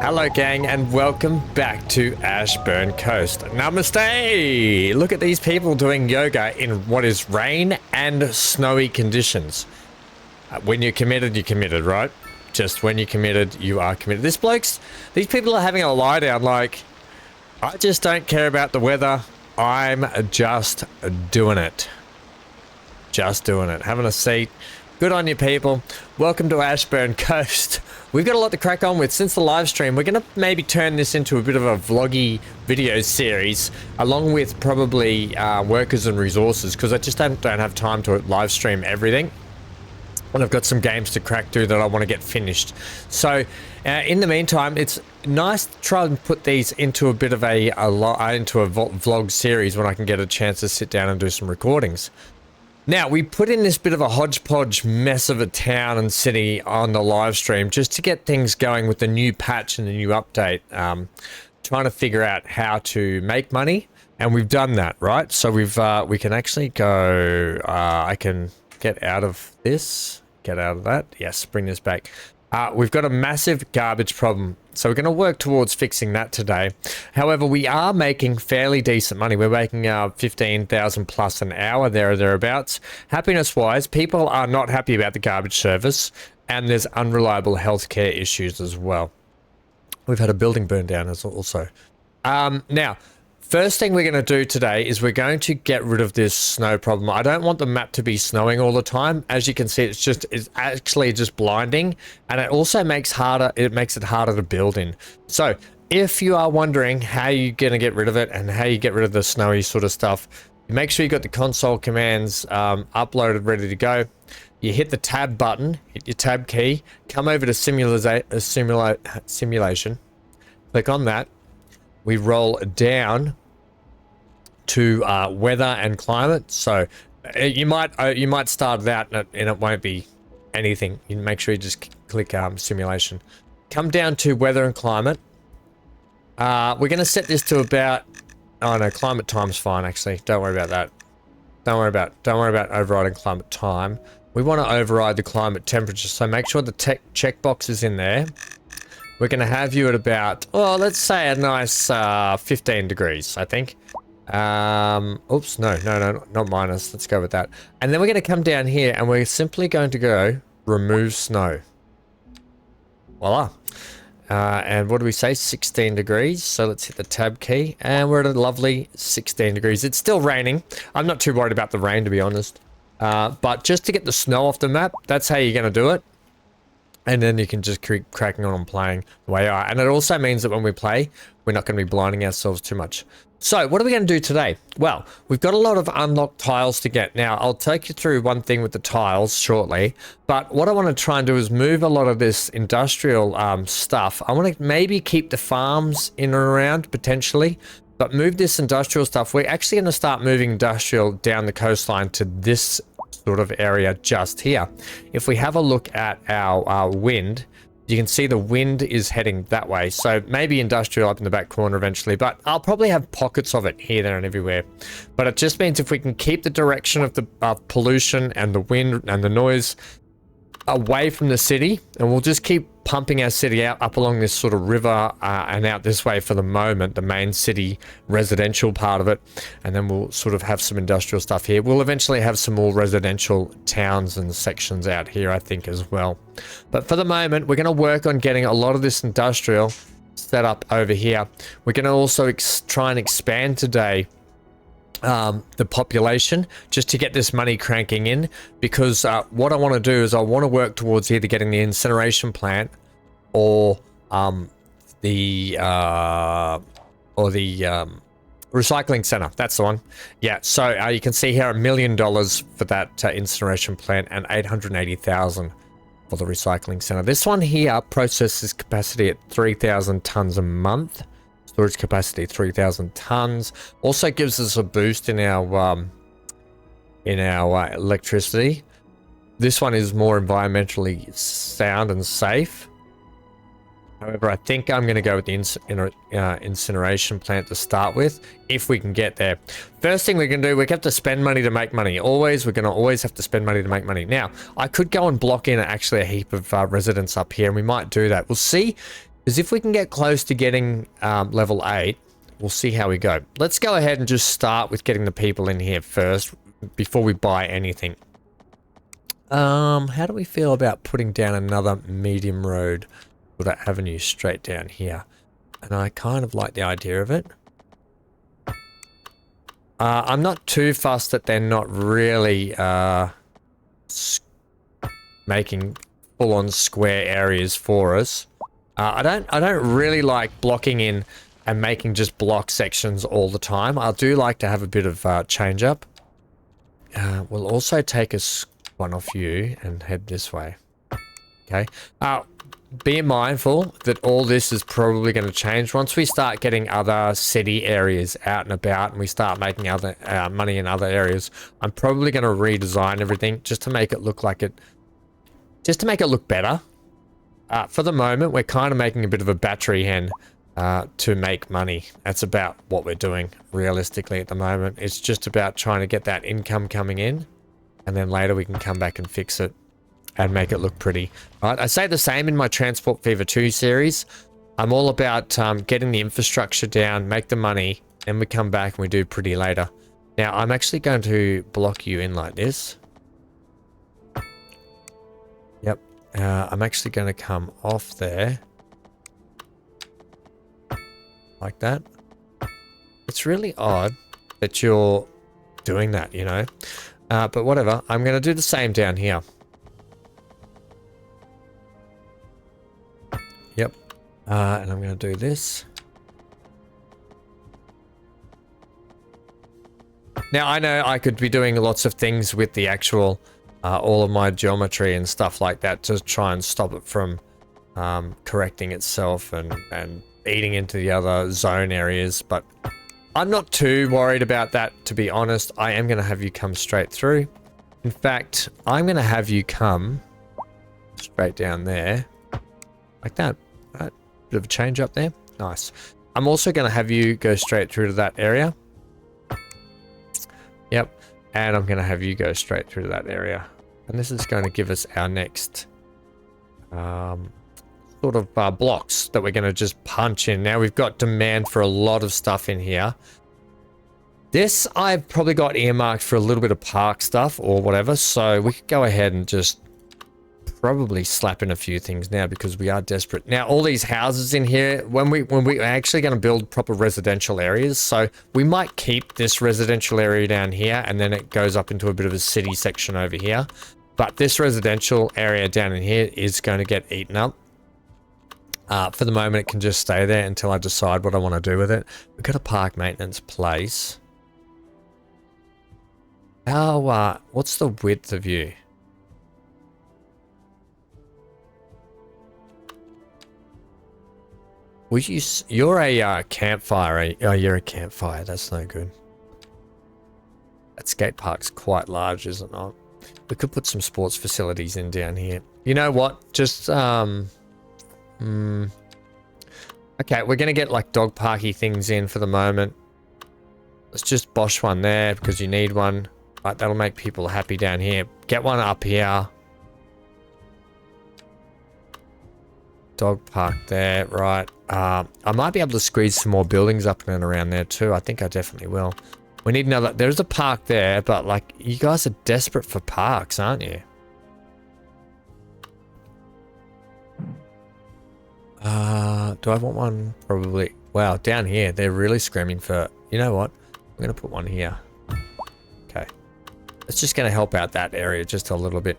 Hello gang, and welcome back to AshBurn Coast. Namaste! Look at these people doing yoga in what is rain and snowy conditions. When you're committed, right? Just when you're committed, you are committed. These people are having a lie down like, I just don't care about the weather. I'm just doing it. Just doing it. Having a seat. Good on you, people. Welcome to AshBurn Coast. We've got a lot to crack on with since the live stream. We're going to maybe turn this into a bit of a vloggy video series, along with probably workers and resources, because I just don't have time to live stream everything. And I've got some games to crack through that I want to get finished. So in the meantime, it's nice to try and put these into a bit of a vlog series when I can get a chance to sit down and do some recordings. Now, we put in this bit of a hodgepodge mess of a town and city on the live stream just to get things going with the new patch and the new update. Trying to figure out how to make money, and we've done that, right? So we can actually go, I can get out of this, get out of that. Yes, bring this back. We've got a massive garbage problem, so we're going to work towards fixing that today. However, we are making fairly decent money. We're making 15,000 plus an hour there or thereabouts. Happiness-wise, people are not happy about the garbage service, and there's unreliable healthcare issues as well. We've had a building burn down as also. Now, first thing we're going to do today is we're going to get rid of this snow problem. I don't want the map to be snowing all the time. As you can see, it's actually just blinding, and it also makes it harder to build in. So if you are wondering how you're going to get rid of it and how you get rid of the snowy sort of stuff, make sure you got the console commands uploaded, ready to go. You hit the tab button, hit your tab key, come over to simulation, click on that. We roll down to weather and climate. So you might start that and it won't be anything. You make sure you just click simulation. Come down to weather and climate. We're going to set this to about, oh no, climate time's fine actually. Don't worry about that. Don't worry about overriding climate time. We want to override the climate temperature. So make sure the checkbox is in there. We're going to have you at about, well, let's say a nice 15 degrees, I think. Oops, no, not minus. Let's go with that. And then we're going to come down here and we're simply going to go remove snow. Voila. And what do we say? 16 degrees. So let's hit the tab key and we're at a lovely 16 degrees. It's still raining. I'm not too worried about the rain, to be honest. But just to get the snow off the map, that's how you're going to do it. And then you can just keep cracking on and playing the way you are. And it also means that when we play, we're not going to be blinding ourselves too much. So what are we going to do today? Well, we've got a lot of unlocked tiles to get. Now, I'll take you through one thing with the tiles shortly. But what I want to try and do is move a lot of this industrial stuff. I want to maybe keep the farms in and around, potentially. But move this industrial stuff. We're actually going to start moving industrial down the coastline to this sort of area just here. If we have a look at our wind, you can see the wind is heading that way. So maybe industrial up in the back corner eventually, but I'll probably have pockets of it here, there and everywhere. But it just means if we can keep the direction of the pollution and the wind and the noise away from the city, and we'll just keep pumping our city out up along this sort of river and out this way for the moment, the main city residential part of it, and then we'll sort of have some industrial stuff here. We'll eventually have some more residential towns and sections out here, I think, as well. But for the moment, we're going to work on getting a lot of this industrial set up over here. We're going to also try and expand today the population just to get this money cranking in, because what I want to do is I want to work towards either getting the incineration plant or the recycling center. That's the one. Yeah, so you can see here $1 million for that incineration plant and 880,000 for the recycling center. This one here processes capacity at 3,000 tons a month. Storage capacity 3,000 tons. Also gives us a boost in our electricity. This one is more environmentally sound and safe. However, I think I'm going to go with the incineration plant to start with, if we can get there. First thing we're going to do, we have to spend money to make money. We're going to always have to spend money to make money. Now, I could go and block in actually a heap of residents up here, and we might do that. We'll see, because if we can get close to getting level 8, we'll see how we go. Let's go ahead and just start with getting the people in here first, before we buy anything. How do we feel about putting down another medium road? That avenue straight down here, and I kind of like the idea of it. I'm not too fussed that they're not really making full-on square areas for us. I don't really like blocking in and making just block sections all the time. I do like to have a bit of change up. We'll also take one off you and head this way. Okay. Be mindful that all this is probably going to change once we start getting other city areas out and about, and we start making other money in other areas. I'm probably going to redesign everything just to make it look like it, just to make it look better. For the moment, we're kind of making a bit of a battery hen to make money. That's about what we're doing realistically at the moment. It's just about trying to get that income coming in, and then later we can come back and fix it and make it look pretty. Right, I say the same in my Transport Fever 2 series. I'm all about getting the infrastructure down, make the money, and we come back and we do pretty later. Now, I'm actually going to block you in like this. Yep. I'm actually going to come off there. Like that. It's really odd that you're doing that, you know. But whatever. I'm going to do the same down here. Yep. And I'm going to do this. Now, I know I could be doing lots of things with the actual, all of my geometry and stuff like that to try and stop it from correcting itself and eating into the other zone areas, but I'm not too worried about that, to be honest. I am going to have you come straight through. In fact, I'm going to have you come straight down there. Like that. Right. Bit of a change up there. Nice. I'm also going to have you go straight through to that area. Yep. And I'm going to have you go straight through to that area. And this is going to give us our next sort of blocks that we're going to just punch in. Now we've got demand for a lot of stuff in here. This I've probably got earmarked for a little bit of park stuff or whatever. So we could go ahead and just probably slap in a few things now because we are desperate. Now all these houses in here, when we're actually going to build proper residential areas, so we might keep this residential area down here and then it goes up into a bit of a city section over here. But this residential area down in here is going to get eaten up. For the moment, it can just stay there until I decide what I want to do with it. We've got a park maintenance place. What's the width of you? You're a campfire. Oh, you're a campfire. That's no good. That skate park's quite large, is it not? We could put some sports facilities in down here. You know what? Just, okay, we're going to get like dog parky things in for the moment. Let's just bosh one there because you need one. Right, that'll make people happy down here. Get one up here. Dog park there, right. I might be able to squeeze some more buildings up and around there too. I think I definitely will. We need another. There's a park there, but like you guys are desperate for parks, aren't you? Do I want one? Probably. Wow, down here, they're really screaming for... You know what? I'm going to put one here. Okay. It's just going to help out that area just a little bit.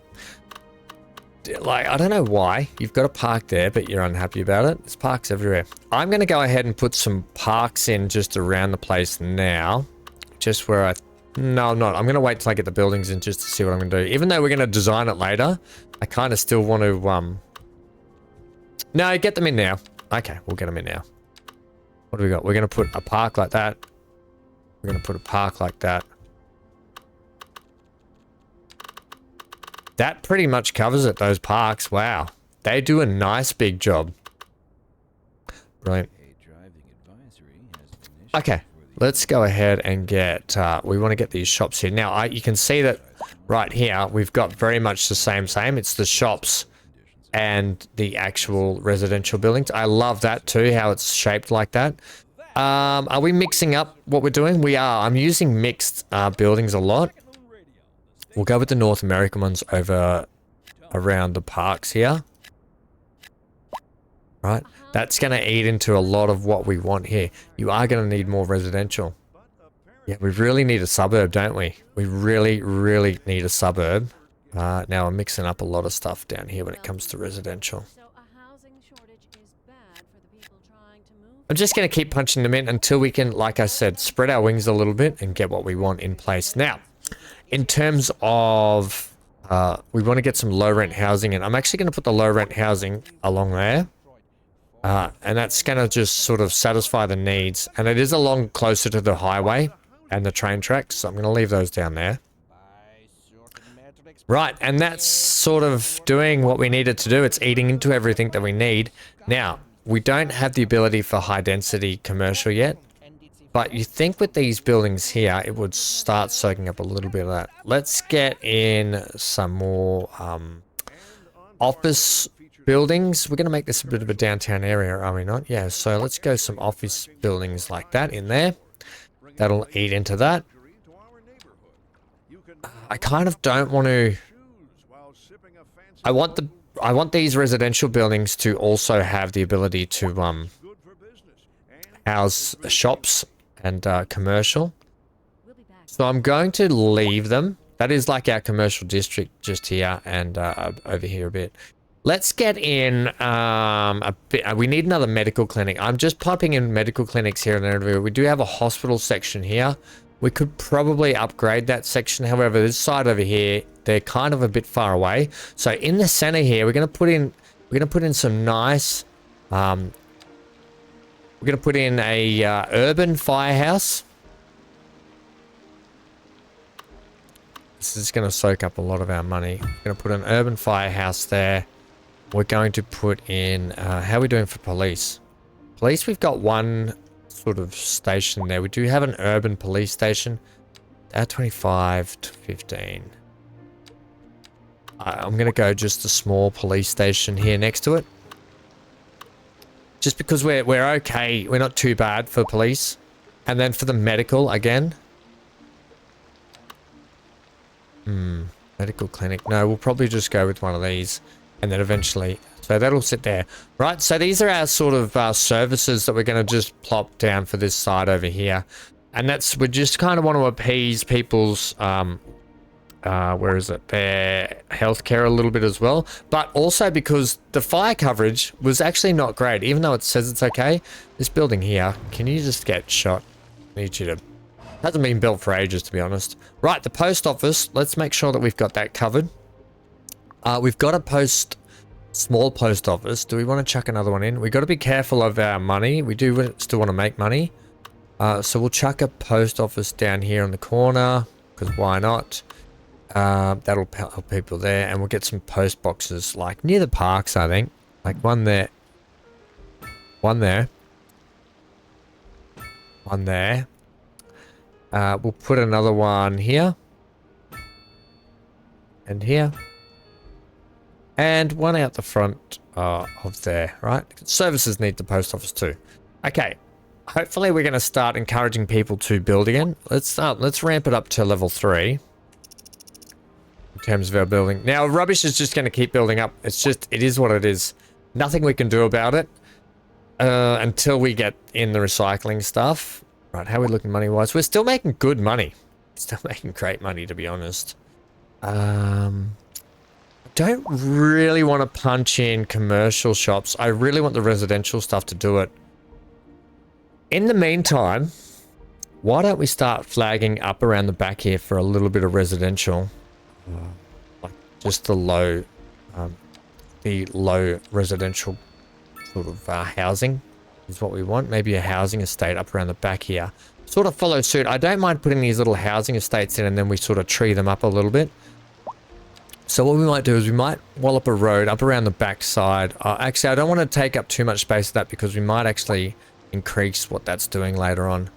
Like, I don't know why. You've got a park there, but you're unhappy about it. There's parks everywhere. I'm going to go ahead and put some parks in just around the place now. Just where I... No, I'm not. I'm going to wait till I get the buildings in just to see what I'm going to do. Even though we're going to design it later, I kind of still want to... No, get them in now. Okay, we'll get them in now. What do we got? We're going to put a park like that. We're going to put a park like that. That pretty much covers it, those parks. Wow. They do a nice big job. Brilliant. Okay, let's go ahead and get... we want to get these shops here. Now, you can see that right here, we've got very much the same. It's the shops and the actual residential buildings. I love that too, how it's shaped like that. Are we mixing up what we're doing? We are. I'm using mixed buildings a lot. We'll go with the North American ones over around the parks here. Right? That's going to eat into a lot of what we want here. You are going to need more residential. Yeah, we really need a suburb, don't we? We really, really need a suburb. Now I'm mixing up a lot of stuff down here when it comes to residential. I'm just going to keep punching them in until we can, like I said, spread our wings a little bit and get what we want in place. Now, in terms of, we want to get some low rent housing in. I'm actually going to put the low rent housing along there. And that's going to just sort of satisfy the needs. And it is along closer to the highway and the train tracks. So I'm going to leave those down there. Right, and that's sort of doing what we needed to do. It's eating into everything that we need. Now, we don't have the ability for high density commercial yet, but you think with these buildings here, it would start soaking up a little bit of that. Let's get in some more office buildings. We're going to make this a bit of a downtown area, are we not? Yeah, so let's go some office buildings like that in there. That'll eat into that. I kind of don't want to... I want these residential buildings to also have the ability to house shops and commercial. So I'm going to leave them. That is like our commercial district just here and over here a bit. Let's get in a bit. We need another medical clinic. I'm just popping in medical clinics here and everywhere. We do have a hospital section here. We could probably upgrade that section. However, this side over here, they're kind of a bit far away. So in the center here, we're going to put in some nice, we're going to put in a urban firehouse. This is going to soak up a lot of our money. We're going to put an urban firehouse there. We're going to put in, how are we doing for police? Police, we've got one sort of station there. We do have an urban police station. 25 to 15. I'm going to go just a small police station here next to it. Just because we're okay. We're not too bad for police. And then for the medical again. Medical clinic. No, we'll probably just go with one of these. And then eventually... So that'll sit there. Right, so these are our sort of services that we're going to just plop down for this side over here. And that's... We just kind of want to appease people's... where is it? Their healthcare a little bit as well. But also because the fire coverage was actually not great. Even though it says it's okay. This building here, can you just get shot? I need you to... Hasn't been built for ages, to be honest. Right, the post office. Let's make sure that we've got that covered. We've got a small post office. Do we want to chuck another one in? We've got to be careful of our money. We do still want to make money. So we'll chuck a post office down here in the corner. Because why not? That'll help people there. And we'll get some post boxes like near the parks, I think. Like one there. One there. One there. We'll put another one here. And here. And one out the front of there, right? Services need the post office too. Okay. Hopefully we're going to start encouraging people to build again. Let's ramp it up to level 3. In terms of our building. Now, rubbish is just going to keep building up. It is what it is. Nothing we can do about it. until we get in the recycling stuff. Right, how are we looking money-wise? We're still making good money. Still making great money, to be honest. Don't really want to punch in commercial shops. I really want the residential stuff to do it. In the meantime, why don't we start flagging up around the back here for a little bit of residential? Like just the low residential sort of housing is what we want. Maybe a housing estate up around the back here. Sort of follow suit. I don't mind putting these little housing estates in and then we sort of tree them up a little bit. So what we might do is we might wallop a road up around the back side. Actually, I don't want to take up too much space of that because we might actually increase what that's doing later on.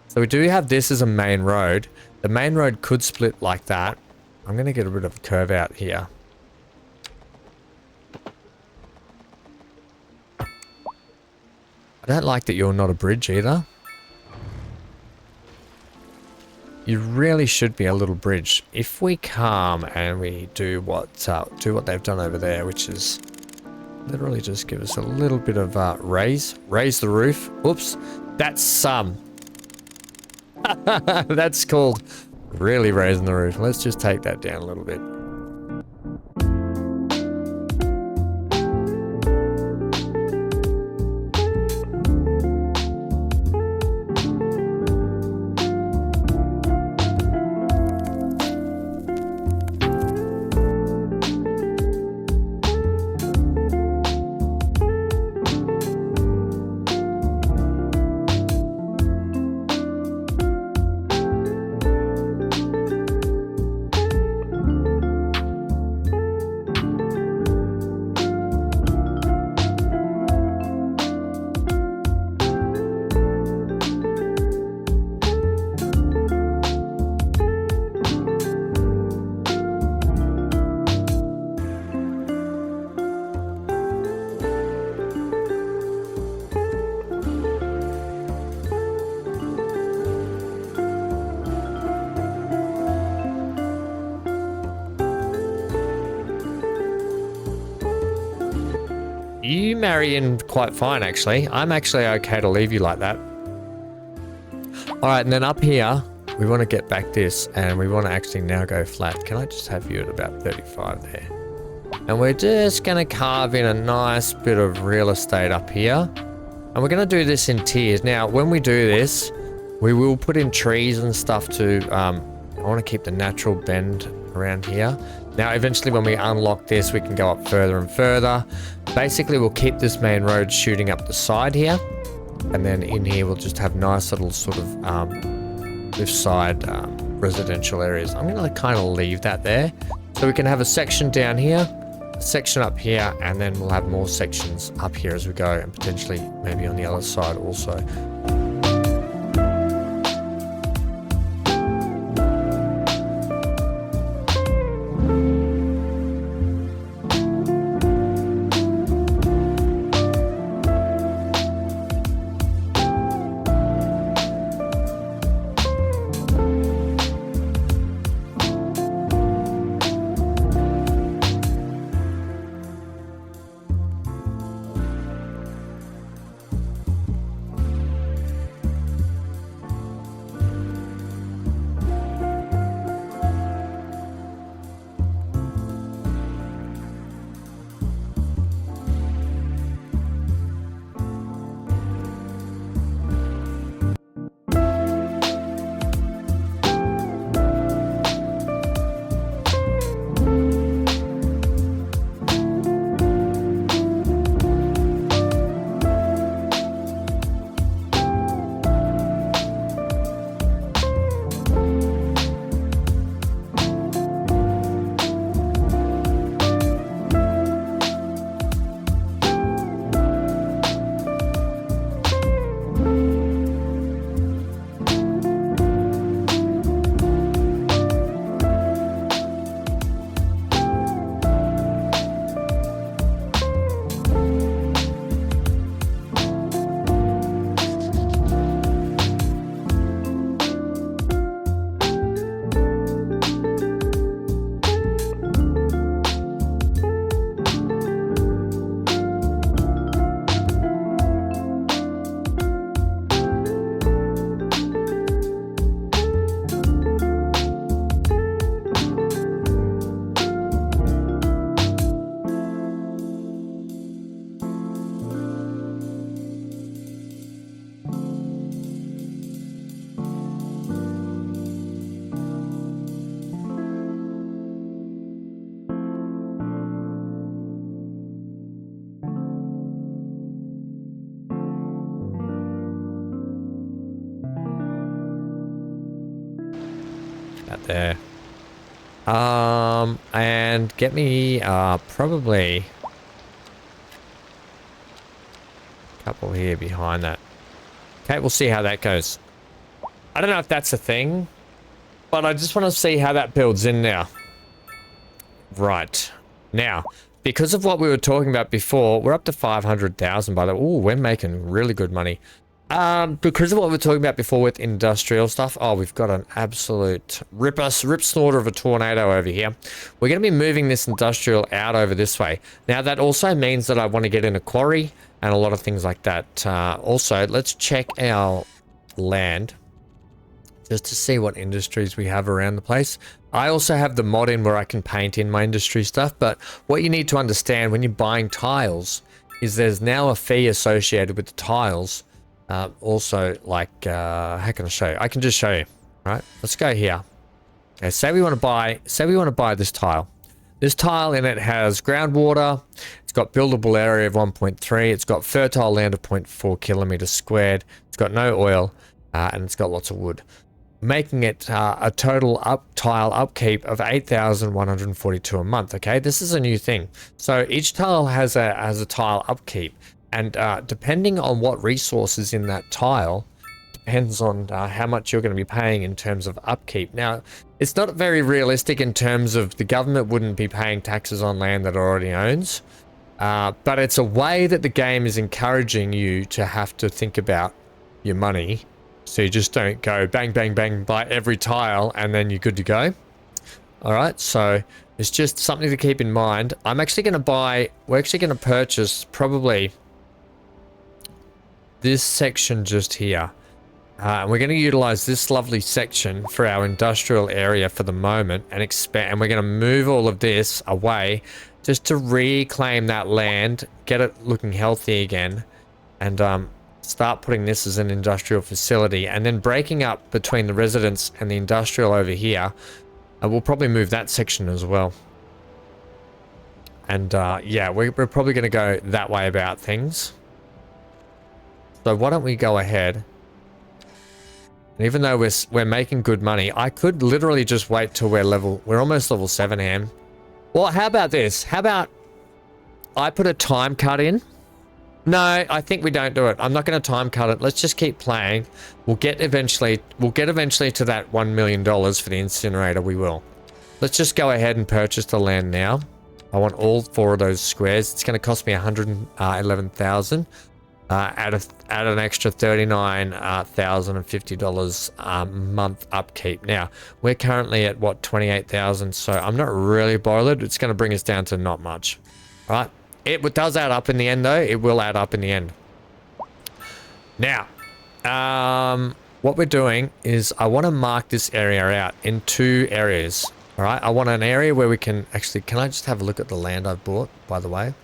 So we do have this as a main road. The main road could split like that. I'm going to get a bit of a curve out here. I don't like that you're not a bridge either. You really should be a little bridge. If we come and we do what they've done over there, which is literally just give us a little bit of raise the roof. Oops, that's some. That's called really raising the roof. Let's just take that down a little bit. You marry in quite fine, actually. I'm actually okay to leave you like that. Alright, and then up here, we want to get back this, and we want to actually now go flat. Can I just have you at about 35 there? And we're just going to carve in a nice bit of real estate up here. And we're going to do this in tiers. Now, when we do this, we will put in trees and stuff to... I want to keep the natural bend around here. Now, eventually when we unlock this, we can go up further and further. Basically, we'll keep this main road shooting up the side here. And then in here, we'll just have nice little sort of lift side residential areas. I'm going to kind of leave that there. So we can have a section down here, a section up here, and then we'll have more sections up here as we go, and potentially maybe on the other side also. Out there. And get me probably a couple here behind that. Okay, we'll see how that goes. I don't know if that's a thing, but I just want to see how that builds in now. Right. Now, because of what we were talking about before, we're up to 500,000 by the way. Ooh, we're making really good money. Because of what we were talking about before with industrial stuff. Oh, we've got an absolute rip snorter of a tornado over here. We're going to be moving this industrial out over this way. Now, that also means that I want to get in a quarry and a lot of things like that. Also, let's check our land just to see what industries we have around the place. I also have the mod in where I can paint in my industry stuff, but what you need to understand when you're buying tiles is there's now a fee associated with the tiles. Also, like, how can I show you? I can just show you, right? Let's go here. Okay, say we want to buy this tile. This tile in it has groundwater. It's got buildable area of 1.3. It's got fertile land of 0.4 kilometers squared. It's got no oil, and it's got lots of wood, making it a total tile upkeep of 8,142 a month. Okay, this is a new thing. So each tile has a tile upkeep, and depending on what resources in that tile, depends on how much you're going to be paying in terms of upkeep. Now, it's not very realistic in terms of the government wouldn't be paying taxes on land that it already owns, but it's a way that the game is encouraging you to have to think about your money. So you just don't go bang, bang, bang, buy every tile and then you're good to go. All right, so it's just something to keep in mind. We're actually going to purchase probably this section just here. And we're going to utilize this lovely section for our industrial area for the moment and expand. And we're going to move all of this away just to reclaim that land, get it looking healthy again, and start putting this as an industrial facility, and then breaking up between the residents and the industrial over here. We'll probably move that section as well. And yeah, we're probably going to go that way about things. So why don't we go ahead? And even though we're making good money, I could literally just wait till we're almost level 7, Ham. Well, how about this? How about I put a time cut in? No, I think we don't do it. I'm not going to time cut it. Let's just keep playing. We'll get eventually to that $1 million for the incinerator. We will. Let's just go ahead and purchase the land now. I want all 4 of those squares. It's going to cost me 111,000. Add an extra $39,050 a month upkeep. Now, we're currently at what, 28,000, so I'm not really bothered. It's going to bring us down to not much. All right. It does add up in the end, though. It will add up in the end. Now, what we're doing is I want to mark this area out in 2 areas. All right. I want an area where we can actually, can I just have a look at the land I've bought, by the way?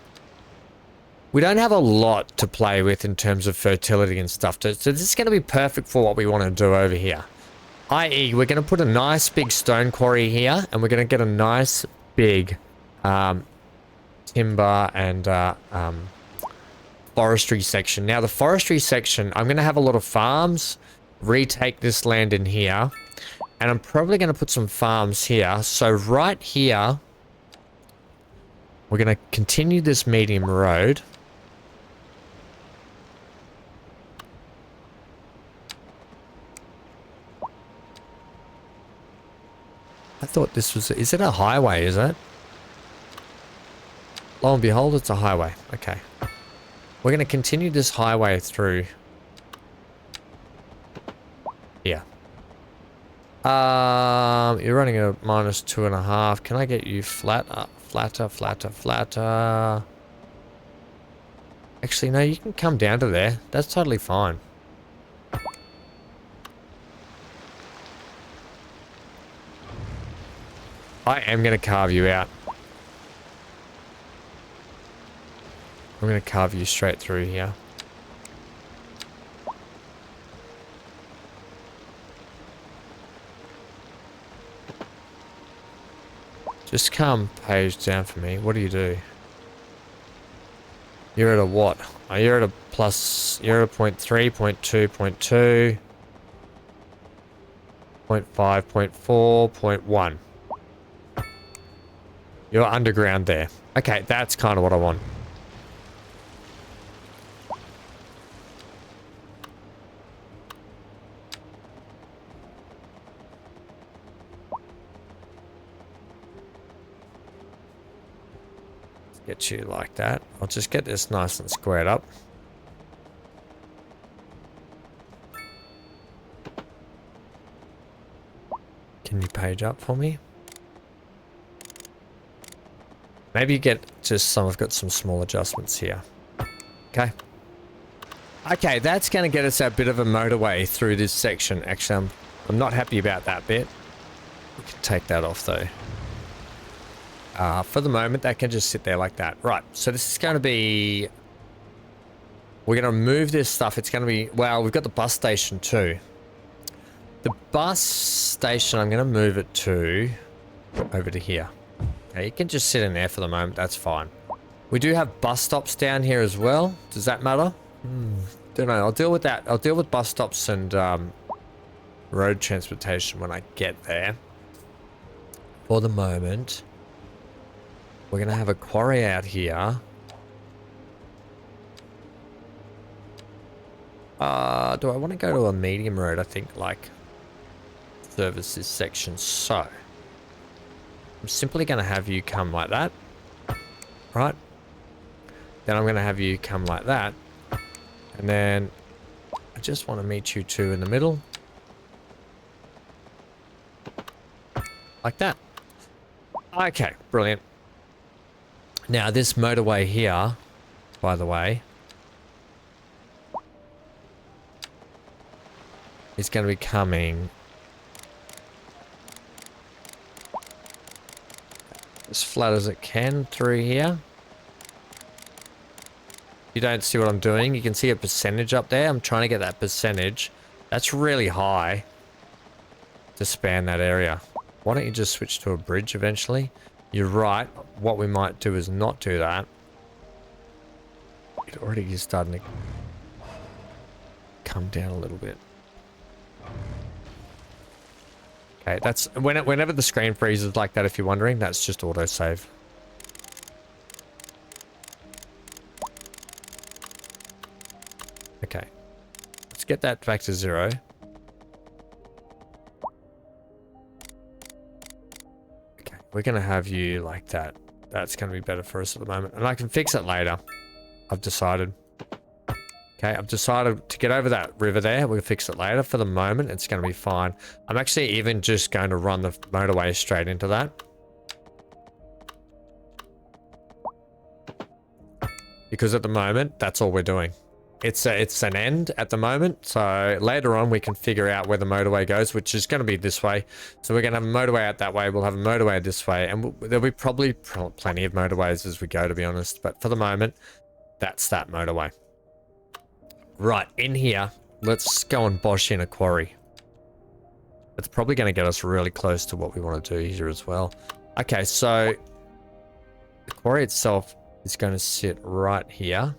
We don't have a lot to play with in terms of fertility and stuff. So this is going to be perfect for what we want to do over here. I.e., we're going to put a nice big stone quarry here, and we're going to get a nice big timber and forestry section. Now, the forestry section, I'm going to have a lot of farms, retake this land in here, and I'm probably going to put some farms here. So right here, we're going to continue this medium road. I thought this was, is it a highway, is it? Lo and behold, it's a highway. Okay. We're going to continue this highway through here. You're running a -2.5. Can I get you flatter? Actually, no, you can come down to there. That's totally fine. I am going to carve you out. I'm going to carve you straight through here. Just come page down for me. What do you do? You're at a what? Oh, you're at a plus, you're at a 0.3, 0.2, 0.2. 0.5, 0.4, 0.1. You're underground there. Okay, that's kind of what I want. Get you like that. I'll just get this nice and squared up. Can you page up for me? Maybe you get just some, I've got some small adjustments here. Okay. Okay, that's going to get us a bit of a motorway through this section. Actually, I'm not happy about that bit. We can take that off though. For the moment, that can just sit there like that. Right, so this is going to be... We're going to move this stuff. It's going to be... Well, we've got the bus station too. The bus station, I'm going to move it to... over to here. Okay, you can just sit in there for the moment. That's fine. We do have bus stops down here as well. Does that matter? Don't know. I'll deal with that. I'll deal with bus stops and road transportation when I get there. For the moment... We're going to have a quarry out here. Do I want to go to a medium road? I think, like, service this section. So, I'm simply going to have you come like that. Right? Then I'm going to have you come like that. And then I just want to meet you two in the middle. Like that. Okay, brilliant. Now, this motorway here, by the way, is going to be coming as flat as it can through here. You don't see what I'm doing. You can see a percentage up there. I'm trying to get that percentage. That's really high to span that area. Why don't you just switch to a bridge eventually? You're right. What we might do is not do that. It already is starting to come down a little bit. Okay, that's whenever the screen freezes like that, if you're wondering, that's just autosave. Okay. Let's get that back to 0. We're going to have you like that. That's going to be better for us at the moment. And I can fix it later. I've decided. Okay, I've decided to get over that river there. We'll fix it later. For the moment, it's going to be fine. I'm actually even just going to run the motorway straight into that. Because at the moment, that's all we're doing. It's an end at the moment, so later on we can figure out where the motorway goes, which is going to be this way. So we're going to have a motorway out that way, we'll have a motorway this way, and there'll be probably plenty of motorways as we go, to be honest. But for the moment, that's that motorway. Right, in here, let's go and bosh in a quarry. It's probably going to get us really close to what we want to do here as well. Okay, so the quarry itself is going to sit right here.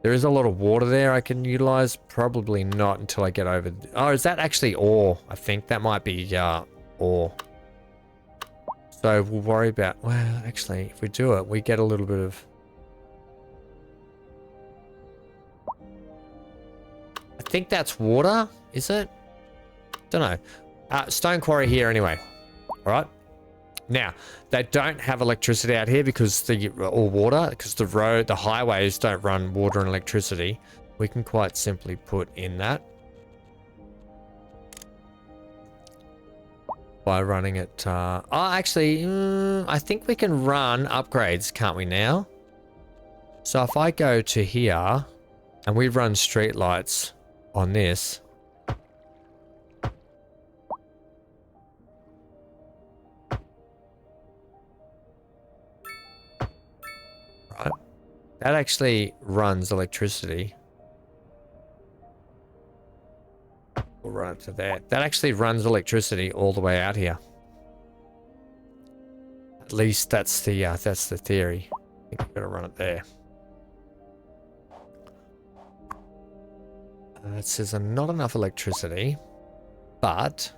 There is a lot of water there I can utilize. Probably not until I get over... Oh, is that actually ore? I think that might be ore. So we'll worry about... Well, actually, if we do it, we get a little bit of... I think that's water, is it? Don't know. Stone quarry here anyway. All right. Now, they don't have electricity out here because or water, because the highways don't run water and electricity. We can quite simply put in that by running it. Actually, I think we can run upgrades, can't we now? So if I go to here and we run street lights on this. That actually runs electricity. We'll run it to there. That actually runs electricity all the way out here. At least that's the theory. I think I'm gonna run it there. It says not enough electricity, but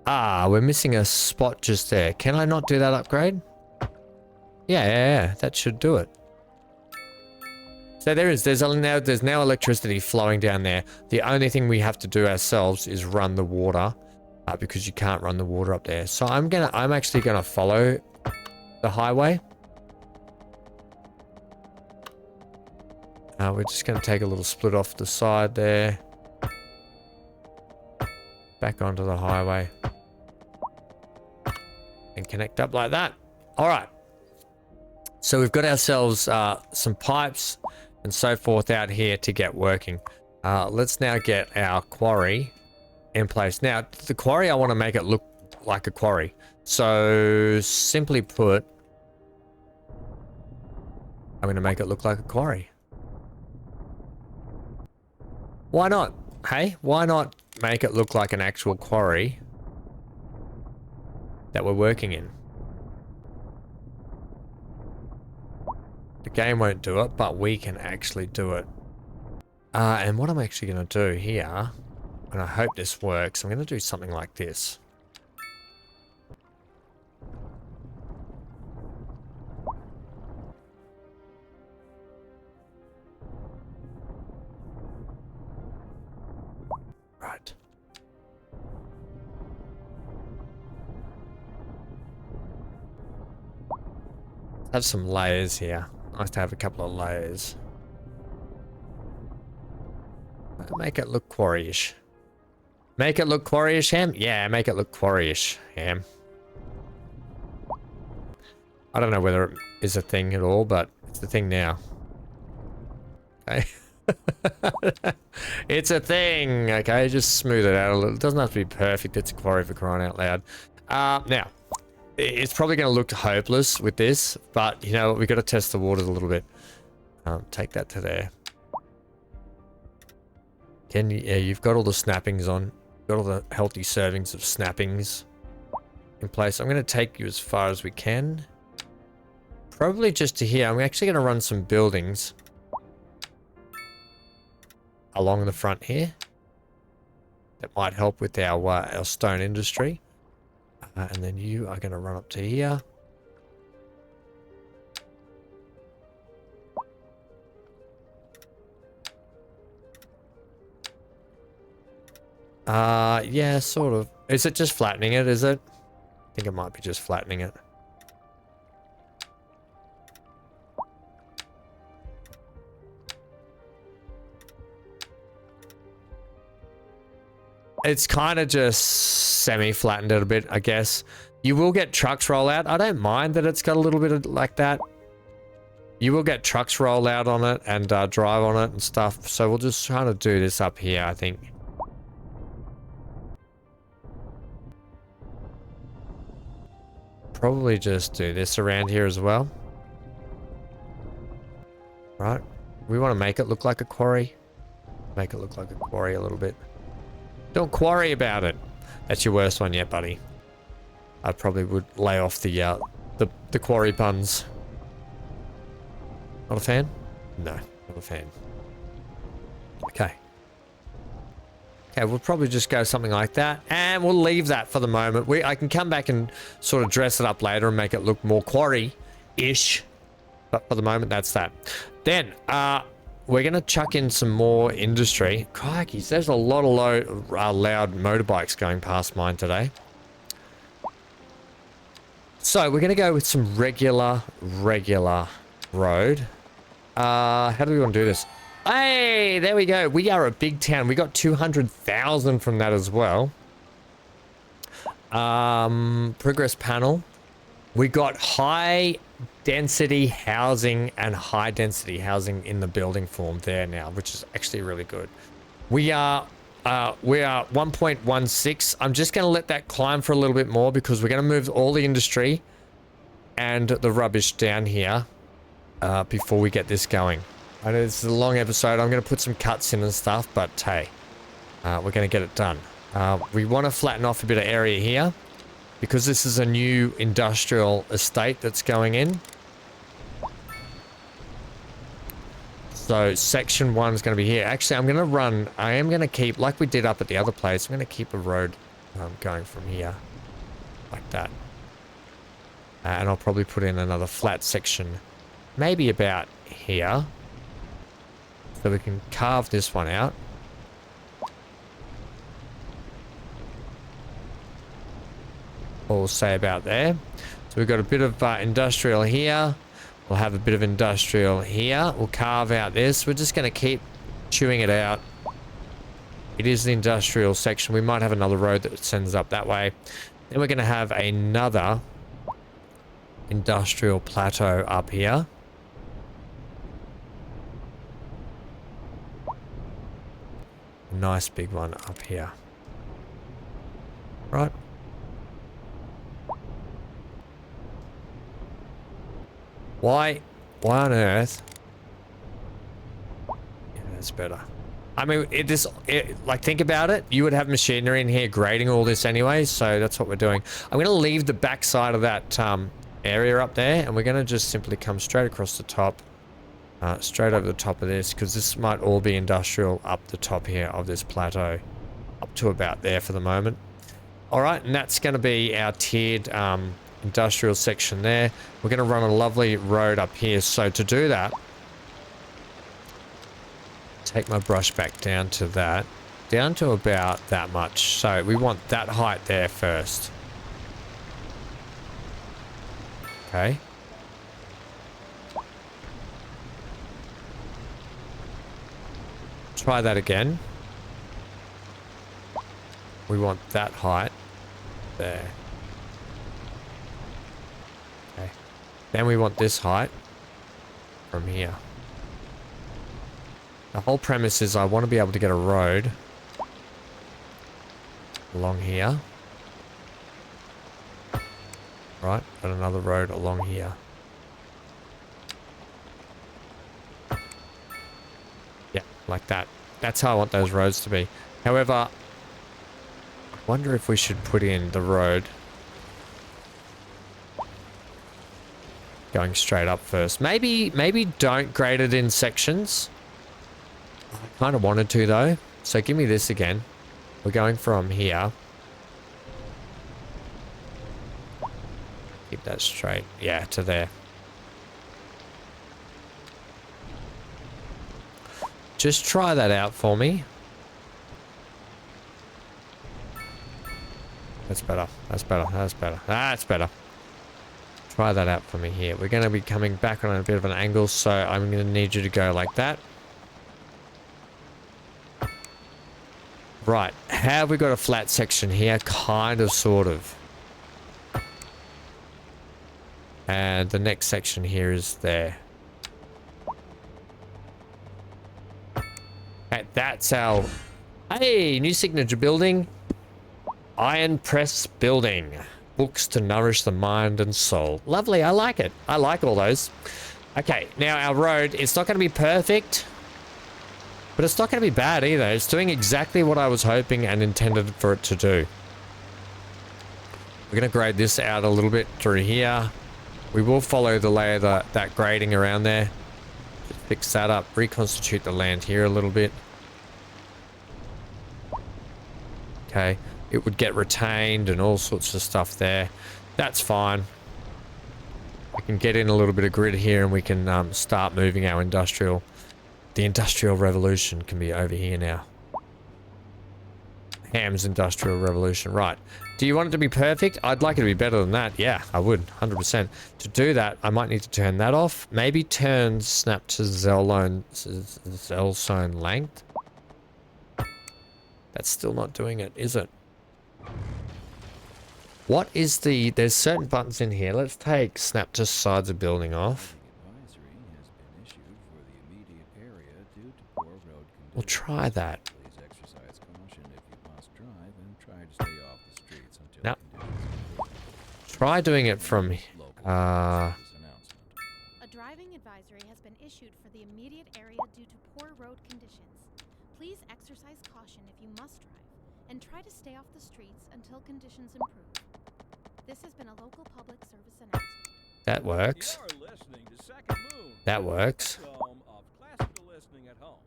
Ah, we're missing a spot just there. Can I not do that upgrade? Yeah, that should do it. So there's now electricity flowing down there. The only thing we have to do ourselves is run the water, because you can't run the water up there. So I'm actually gonna follow the highway. We're just gonna take a little split off the side there. Back onto the highway. And connect up like that. All right. So we've got ourselves some pipes and so forth out here to get working. Let's now get our quarry in place. Now, the quarry, I want to make it look like a quarry. So simply put, I'm going to make it look like a quarry. Why not? Hey, why not make it look like an actual quarry that we're working in? The game won't do it, but we can actually do it. And what I'm actually going to do here, and I hope this works, I'm going to do something like this. Right. Have some layers here. Nice to have a couple of layers. Make it look quarry-ish. Make it look quarry-ish, Ham? Yeah, make it look quarry-ish, Ham. I don't know whether it is a thing at all, but it's a thing now. Okay. It's a thing, okay? Just smooth it out a little. It doesn't have to be perfect. It's a quarry for crying out loud. Now, it's probably going to look hopeless with this, but you know, we've got to test the waters a little bit. Take that to there. Yeah, you've got all the snappings on. Got all the healthy servings of snappings in place. I'm going to take you as far as we can. Probably just to here. I'm actually going to run some buildings along the front here. That might help with our stone industry. And then you are going to run up to here. Yeah, sort of. Is it just flattening it, is it? I think it might be just flattening it. It's kind of just semi-flattened it a bit, I guess. You will get trucks roll out. I don't mind that it's got a little bit of like that. You will get trucks roll out on it and drive on it and stuff. So we'll just try to do this up here, I think. Probably just do this around here as well. Right. We want to make it look like a quarry. Make it look like a quarry a little bit. Don't quarry about it. That's your worst one yet, buddy. I probably would lay off the quarry puns. Not a fan? No, not a fan. Okay. Okay, we'll probably just go something like that, and we'll leave that for the moment. I can come back and sort of dress it up later and make it look more quarry-ish, but for the moment, that's that. Then, we're going to chuck in some more industry. Crikeys, there's a lot of loud motorbikes going past mine today. So, we're going to go with some regular road. How do we want to do this? Hey, there we go. We are a big town. We got 200,000 from that as well. Progress panel. We got high density housing and high density housing in the building form there now, which is actually really good. We are 1.16. I'm just going to let that climb for a little bit more because we're going to move all the industry and the rubbish down here before we get this going. I know this is a long episode. I'm going to put some cuts in and stuff, but hey, we're going to get it done. We want to flatten off a bit of area here because this is a new industrial estate that's going in. So section 1 is going to be here. Actually, I am going to keep, like we did up at the other place, I'm going to keep a road Going from here like that. And I'll probably put in another flat section, maybe about here, so we can carve this one out. Or we'll say about there. So we've got a bit of industrial here. We'll have a bit of industrial here. We'll carve out this. We're just going to keep chewing it out. It is the industrial section. We might have another road that sends up that way. Then we're going to have another industrial plateau up here. A nice big one up here. Right. Why on earth? Yeah, that's better. I mean, like, think about it. You would have machinery in here grading all this anyway, so that's what we're doing. I'm going to leave the back side of that area up there, and we're going to just simply come straight across the top, straight over the top of this, because this might all be industrial up the top here of this plateau, up to about there for the moment. All right, and that's going to be our tiered industrial section there. We're going to run a lovely road up here. So to do that, take my brush back down to that, down to about that much. So we want that height there first. Okay. Try that again. We want that height there. Okay. Then we want this height from here. The whole premise is I want to be able to get a road along here. Right, and another road along here. Yeah, like that. That's how I want those roads to be. However, I wonder if we should put in the road going straight up first. Maybe don't grade it in sections. I kind of wanted to though. So give me this again. We're going from here. Keep that straight. Yeah, to there. Just try that out for me. That's better. That's better. That's better. That's better. Try that out for me here. We're going to be coming back on a bit of an angle, so I'm going to need you to go like that. Right. Have we got a flat section here? Kind of, sort of. And the next section here is there. Okay, that's our... Hey, new signature building. Iron Press Building. Books to nourish the mind and soul. Lovely, I like it. I like all those. Okay, now our road, it's not going to be perfect, but it's not going to be bad either. It's doing exactly what I was hoping and intended for it to do. We're going to grade this out a little bit through here. We will follow the layer that grading around there. Just fix that up, reconstitute the land here a little bit. Okay. It would get retained and all sorts of stuff there. That's fine. We can get in a little bit of grid here and we can start moving our industrial. The Industrial Revolution can be over here now. Ham's Industrial Revolution. Right. Do you want it to be perfect? I'd like it to be better than that. Yeah, I would. 100%. To do that, I might need to turn that off. Maybe turn snap to Zell zone length. That's still not doing it, is it? What is the... There's certain buttons in here. Let's take snap to sides of building off. We'll try that. Now, try doing it from... A driving advisory has been issued for the immediate area due to poor road conditions. Please exercise caution if you must drive, and try to stay off the streets until conditions improve. This has been a local public service announcement. That works. That works.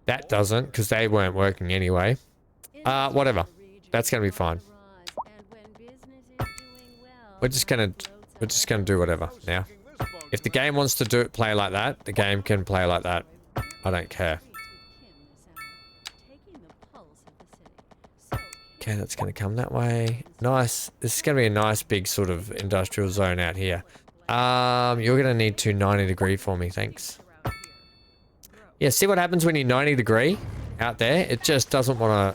That doesn't, because they weren't working anyway. Whatever. That's going to be fine. we're just gonna do whatever now. If the game wants to play like that, the game can play like that. I don't care. Okay, that's gonna come that way. Nice. This is gonna be a nice big sort of industrial zone out here. You're gonna need to 90 degree for me, thanks. Yeah, see what happens when you 90 degree out there? It just doesn't wanna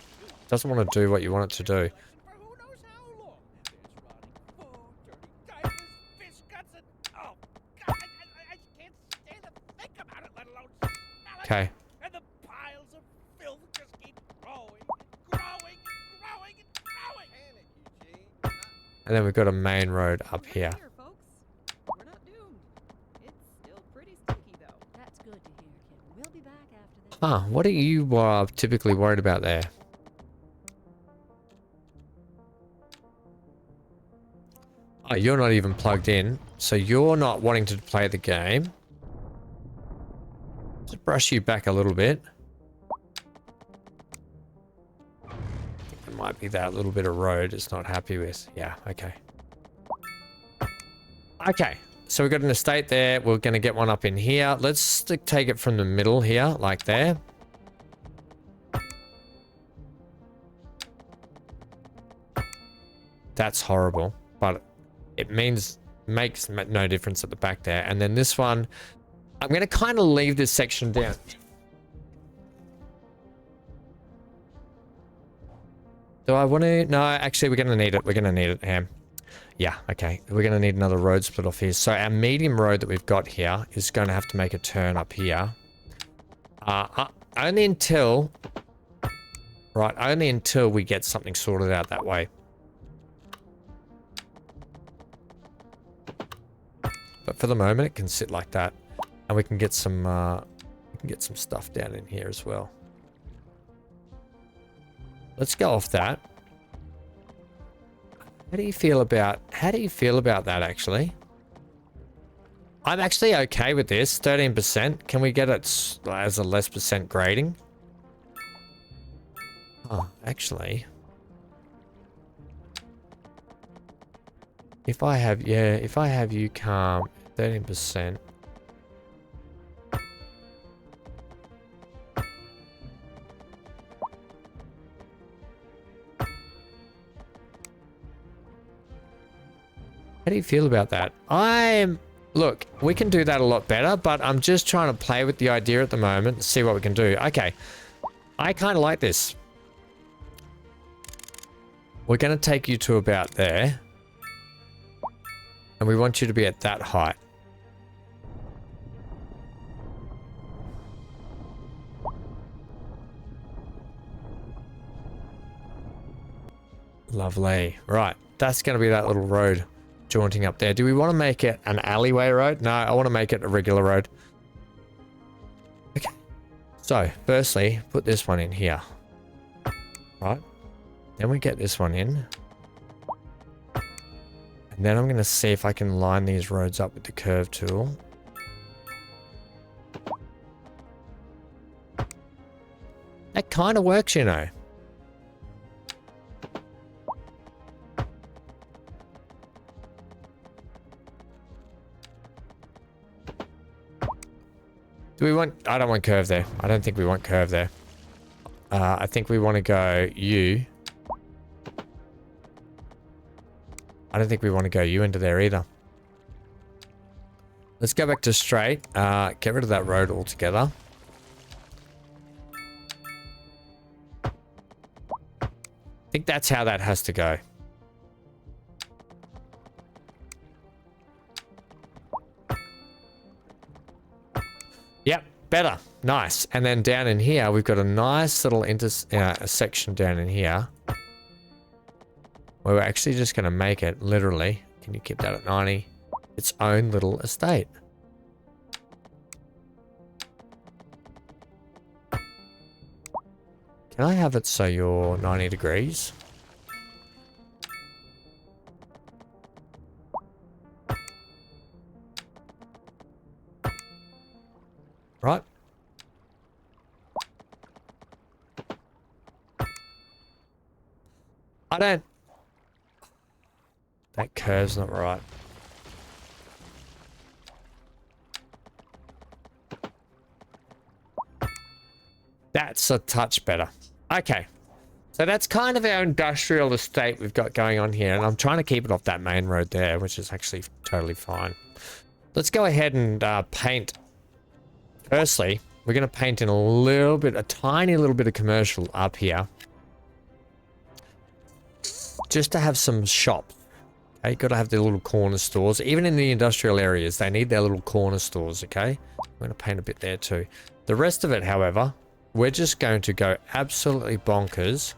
do what you want it to do. Okay. And the piles of filth just keep growing and growing and growing and growing. And then we've got a main road up here. We're not doomed. It's still pretty stinky though. That's good to hear, Kim. We'll be back after this. Ah, what are you typically worried about there? Oh, you're not even plugged in, so you're not wanting to play the game. Just brush you back a little bit. I think it might be that little bit of road it's not happy with. Yeah, okay. Okay, so we've got an estate there. We're going to get one up in here. Let's take it from the middle here, like there. That's horrible, but it makes no difference at the back there. And then this one, I'm going to kind of leave this section down. Do I want to? No, actually, we're going to need it. We're going to need it, Ham. Yeah, okay. We're going to need another road split off here. So our medium road that we've got here is going to have to make a turn up here. Only until... Right, only until we get something sorted out that way. But for the moment, it can sit like that. And we can get some stuff down in here as well. Let's go off that. How do you feel about that actually? I'm actually okay with this. 13%. Can we get it as a less percent grading? Oh, actually. If I have you calm 13%. How do you feel about that? Look, we can do that a lot better, but I'm just trying to play with the idea at the moment and see what we can do. Okay. I kind of like this. We're going to take you to about there. And we want you to be at that height. Lovely. Right. That's going to be that little road jaunting up there. Do we want to make it an alleyway road? No, I want to make it a regular road. Okay. So, firstly, put this one in here. Right. Then we get this one in. And then I'm going to see if I can line these roads up with the curve tool. That kind of works, you know. Do we want... I don't want curve there. I don't think we want curve there. I think we want to go U. I don't think we want to go U into there either. Let's go back to straight. Get rid of that road altogether. I think that's how that has to go. Yep, better. Nice. And then down in here, we've got a nice little section down in here. Where we're actually just going to make it, literally, can you keep that at 90? Its own little estate. Can I have it so you're 90 degrees? Right. I don't... That curve's not right. That's a touch better. Okay. So that's kind of our industrial estate we've got going on here. And I'm trying to keep it off that main road there, which is actually totally fine. Let's go ahead and paint. Firstly, we're going to paint in a tiny little bit of commercial up here. Just to have some shops. Okay, got to have their little corner stores. Even in the industrial areas, they need their little corner stores, okay? I'm going to paint a bit there too. The rest of it, however, we're just going to go absolutely bonkers.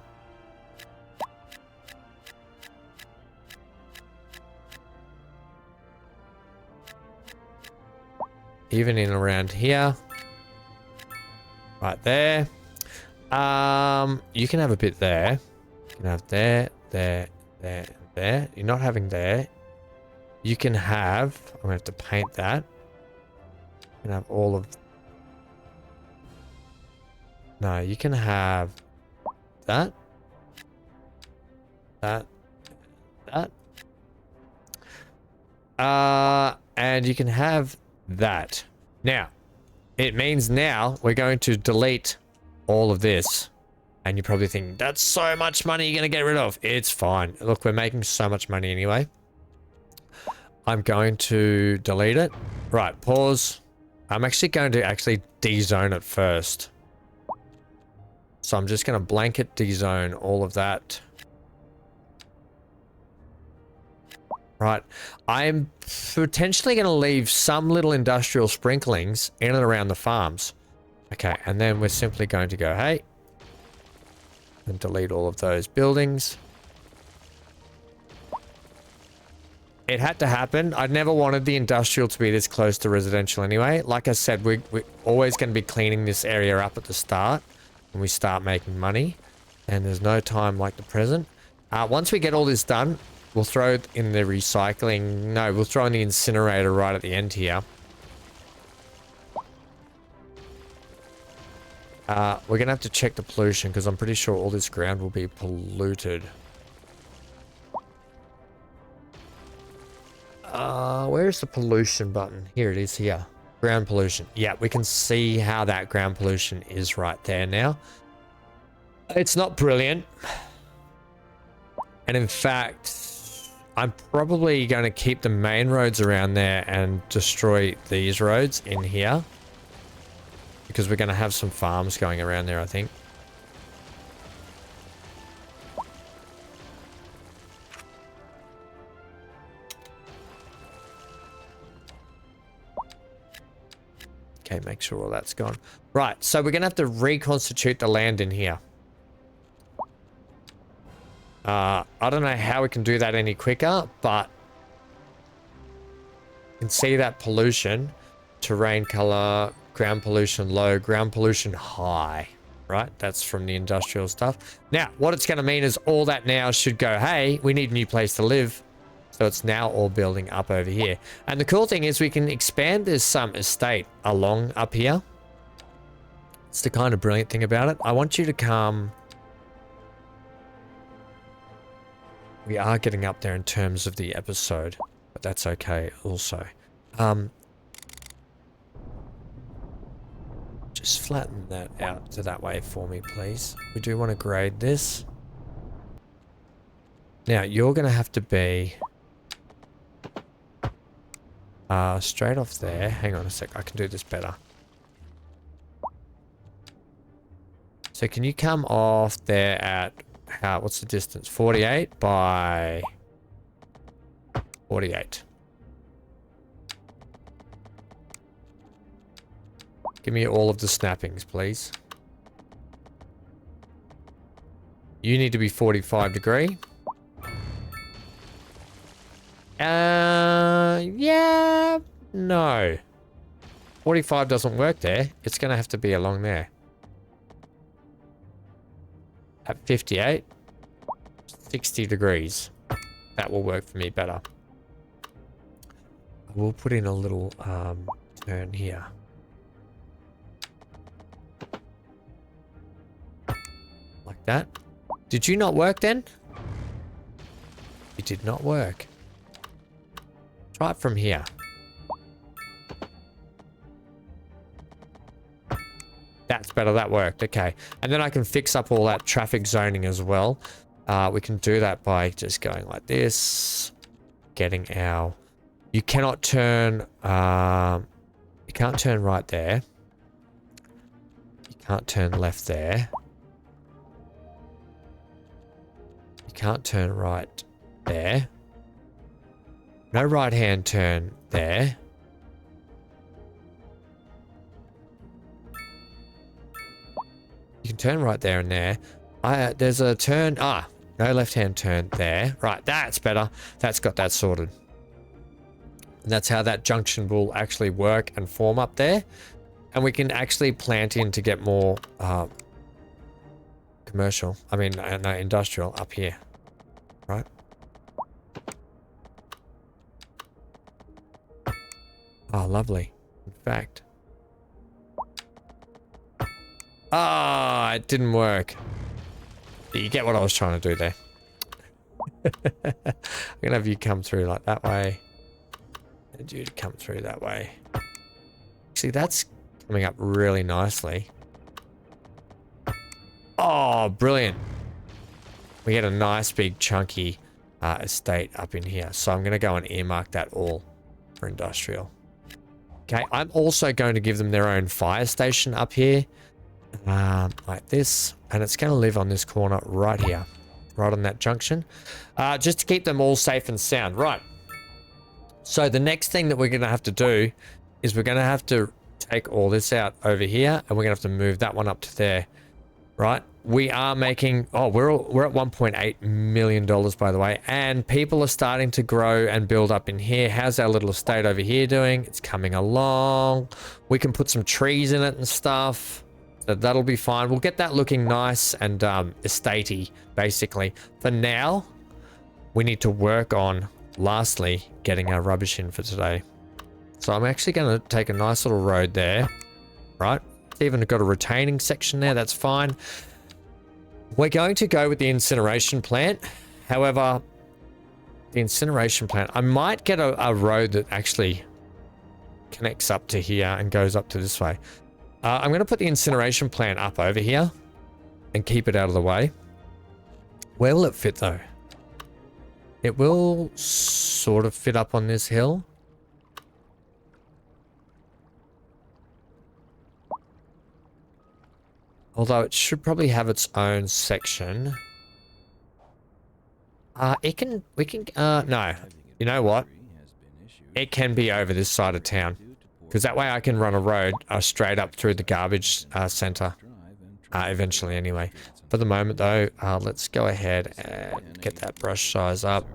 Even in around here. Right there. You can have a bit there. You can have there, there, there, there. You're not having there. You can have... I'm going to have to paint that. You can have all of... No, you can have that. That. That. And you can have that. Now, it means now we're going to delete all of this. And you're probably thinking, that's so much money you're going to get rid of. It's fine. Look, we're making so much money anyway. I'm going to delete it. Right, pause. I'm actually going to de-zone it first. So I'm just going to blanket de-zone all of that. Right. I'm potentially going to leave some little industrial sprinklings in and around the farms. Okay, and then we're simply going to go, hey, and delete all of those buildings. It had to happen. I never wanted the industrial to be this close to residential anyway. Like I said, we're always going to be cleaning this area up at the start when we start making money. And there's no time like the present. Once we get all this done, we'll throw it in the recycling. No, we'll throw in the incinerator right at the end here. We're going to have to check the pollution because I'm pretty sure all this ground will be polluted. Where's the pollution button? Here it is here. Ground pollution. Yeah, we can see how that ground pollution is right there now. It's not brilliant. And in fact, I'm probably going to keep the main roads around there and destroy these roads in here. Because we're going to have some farms going around there, I think. Okay, make sure all that's gone. Right, so we're going to have to reconstitute the land in here. I don't know how we can do that any quicker, but you can see that pollution, terrain color, ground pollution low, ground pollution high, right? That's from the industrial stuff. Now, what it's going to mean is all that now should go, hey, we need a new place to live. So it's now all building up over here. And the cool thing is we can expand this estate along up here. It's the kind of brilliant thing about it. I want you to come... We are getting up there in terms of the episode, but that's okay also. Just flatten that out to that way for me, please. We do want to grade this. Now, you're going to have to be... straight off there. Hang on a sec. I can do this better. So can you come off there at... what's the distance? 48 by 48. Give me all of the snappings, please. You need to be 45 degree. Yeah, no. 45 doesn't work there. It's going to have to be along there. At 58, 60 degrees. That will work for me better. We'll put in a little turn here. Like that. Did you not work then? It did not work. Try it from here. That's better. That worked. Okay. And then I can fix up all that traffic zoning as well. We can do that by just going like this. Getting our... You cannot turn... you can't turn right there. You can't turn left there. You can't turn right there. No right-hand turn there. You can turn right there and there. There's a turn... no left-hand turn there. Right, that's better. That's got that sorted. And that's how that junction will actually work and form up there. And we can actually plant in to get more commercial. I mean, no, industrial up here. Right? Oh, lovely. In fact... it didn't work. You get what I was trying to do there. I'm gonna have you come through like that way. And you come through that way. See, that's coming up really nicely. Oh, brilliant. We get a nice big chunky estate up in here. So I'm gonna go and earmark that all for industrial. Okay, I'm also going to give them their own fire station up here. Like this, and it's going to live on this corner right here, right on that junction, just to keep them all safe and sound. Right, so the next thing that we're going to have to do is we're going to have to take all this out over here, and we're going to have to move that one up to there. Right, we are making... Oh, we're at $1.8 million, by the way, and people are starting to grow and build up in here. How's our little estate over here doing? It's coming along. We can put some trees in it and stuff. So that'll be fine. We'll get that looking nice and estatey, basically. For now, we need to work on, lastly, getting our rubbish in for today. So I'm actually going to take a nice little road there. Right? It's even got a retaining section there. That's fine. We're going to go with the incineration plant. However, the incineration plant, I might get a road that actually connects up to here and goes up to this way. I'm going to put the incineration plant up over here and keep it out of the way. Where will it fit, though? It will sort of fit up on this hill. Although it should probably have its own section. No. You know what? It can be over this side of town. Because that way I can run a road straight up through the garbage center. Eventually, anyway. For the moment, though, let's go ahead and get that brush size up.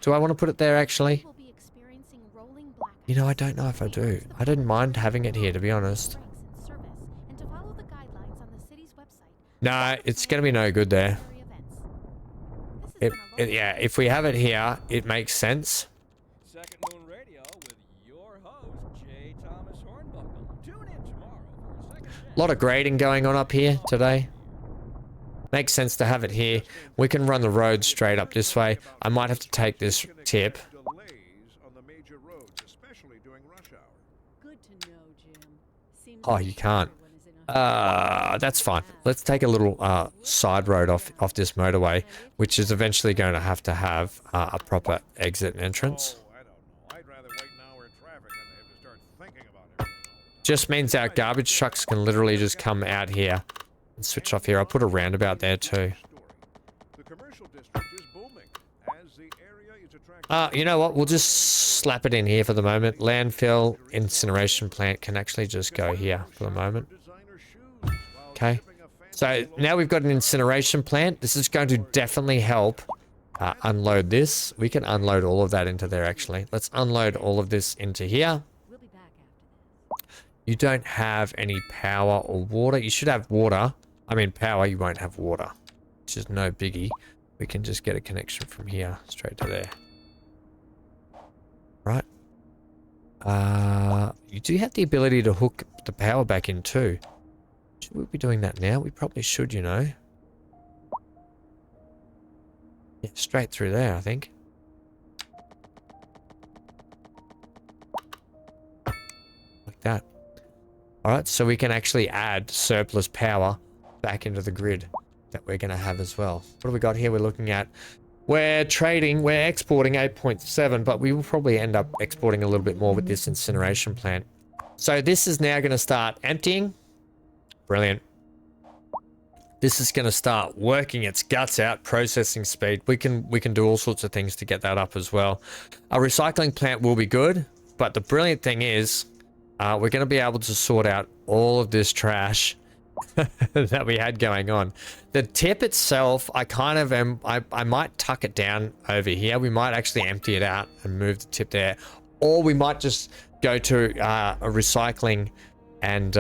Do I want to put it there, actually? You know, I don't know if I do. I didn't mind having it here, to be honest. No, it's going to be no good there. Yeah, if we have it here, it makes sense. A lot of grading going on up here today. Makes sense to have it here. We can run the road straight up this way. I might have to take this tip. Oh, you can't. That's fine. Let's take a little side road off this motorway, which is eventually going to have a proper exit and entrance. Just means our garbage trucks can literally just come out here and switch off here. I'll put a roundabout there too. You know what? We'll just slap it in here for the moment. Landfill, incineration plant can actually just go here for the moment. Okay. So now we've got an incineration plant. This is going to definitely help unload this. We can unload all of that into there actually. Let's unload all of this into here. You don't have any power or water. You should have water. I mean power, you won't have water. Which is no biggie. We can just get a connection from here straight to there. Right. You do have the ability to hook the power back in too. Should we be doing that now? We probably should, you know. Yeah, straight through there, I think. that. All right, so we can actually add surplus power back into the grid that we're going to have as well. What have we got here? We're looking at, we're exporting 8.7, but we will probably end up exporting a little bit more with this incineration plant. So this is now going to start emptying. Brilliant. This is going to start working its guts out, processing speed. We can do all sorts of things to get that up as well. Our recycling plant will be good, but the brilliant thing is we're going to be able to sort out all of this trash that we had going on. The tip itself, I kind of am, I might tuck it down over here. We might actually empty it out and move the tip there. Or we might just go to a recycling and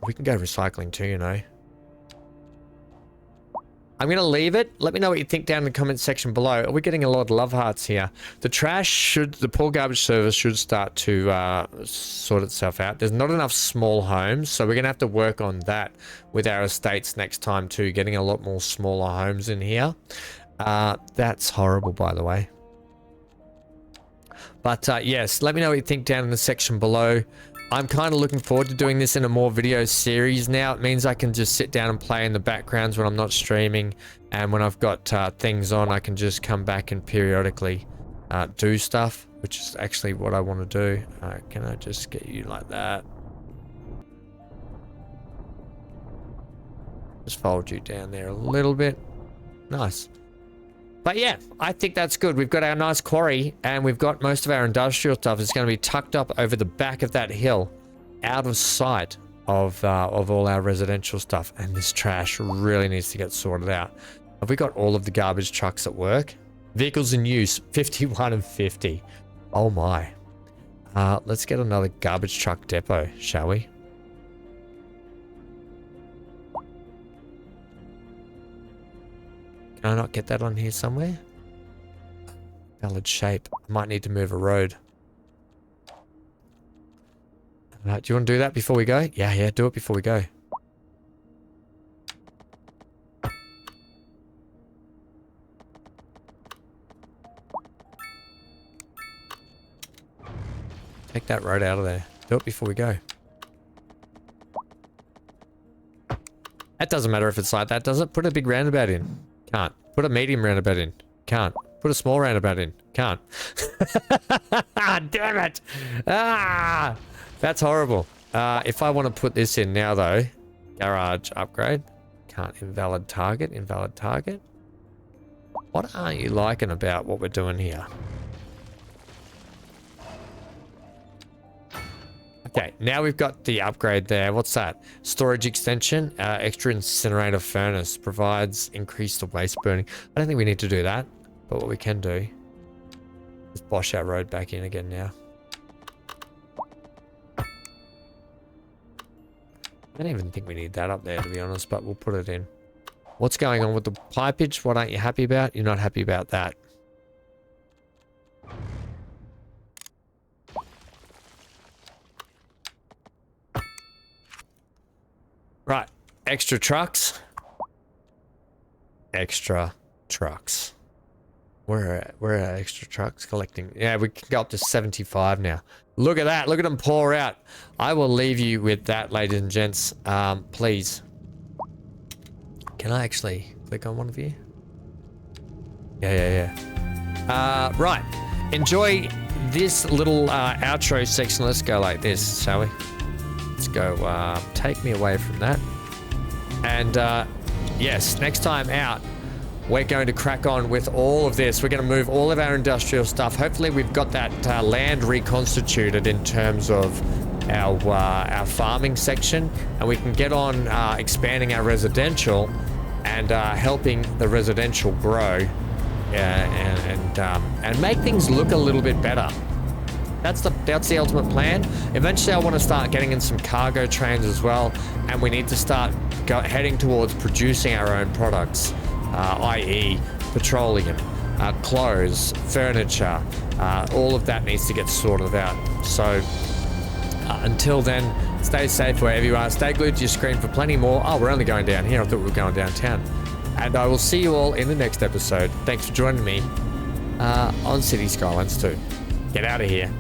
we can go recycling too, you know. I'm going to leave it. Let me know what you think down in the comment section below. Are we getting a lot of love hearts here? The poor garbage service should start to sort itself out. There's not enough small homes, so we're going to have to work on that with our estates next time too, getting a lot more smaller homes in here. That's horrible, by the way. But yes, let me know what you think down in the section below. I'm kind of looking forward to doing this in a more video series now. It means I can just sit down and play in the backgrounds when I'm not streaming. And when I've got things on, I can just come back and periodically do stuff, which is actually what I want to do. Can I just get you like that? Just fold you down there a little bit. Nice. But yeah, I think that's good. We've got our nice quarry and we've got most of our industrial stuff. It's going to be tucked up over the back of that hill, out of sight of all our residential stuff. And this trash really needs to get sorted out. Have we got all of the garbage trucks at work? Vehicles in use, 51 and 50. Oh my. Let's get another garbage truck depot, shall we? Can I not get that on here somewhere? Valid shape. I might need to move a road. Do you want to do that before we go? Yeah, do it before we go. Take that road out of there. Do it before we go. That doesn't matter if it's like that, does it? Put a big roundabout in. Can't. Put a medium roundabout in. Can't. Put a small roundabout in. Can't. Damn it! That's horrible. If I want to put this in now though, garage upgrade. Can't. Invalid target. Invalid target. What aren't you liking about what we're doing here? Okay, now we've got the upgrade there. What's that? Storage extension, extra incinerator furnace provides increased waste burning. I don't think we need to do that, but what we can do is bosh our road back in again now. I don't even think we need that up there, to be honest, but we'll put it in. What's going on with the pipage? What aren't you happy about? You're not happy about that. Right, extra trucks. Extra trucks. Where are our extra trucks collecting? Yeah, we can go up to 75 now. Look at that. Look at them pour out. I will leave you with that, ladies and gents. Please. Can I actually click on one of you? Yeah. Right. Enjoy this little outro section. Let's go like this, shall we? Let's go, take me away from that. And, yes, next time out, we're going to crack on with all of this. We're going to move all of our industrial stuff. Hopefully we've got that land reconstituted in terms of our farming section. And we can get on expanding our residential and helping the residential grow and make things look a little bit better. That's the ultimate plan. Eventually I want to start getting in some cargo trains as well, and we need to start heading towards producing our own products, i.e. petroleum, clothes, furniture, all of that needs to get sorted out. So until then, stay safe wherever you are. Stay glued to your screen for plenty more. Oh, we're only going down here. I thought we were going downtown. And I will see you all in the next episode. Thanks for joining me on City Skylines 2. Get out of here.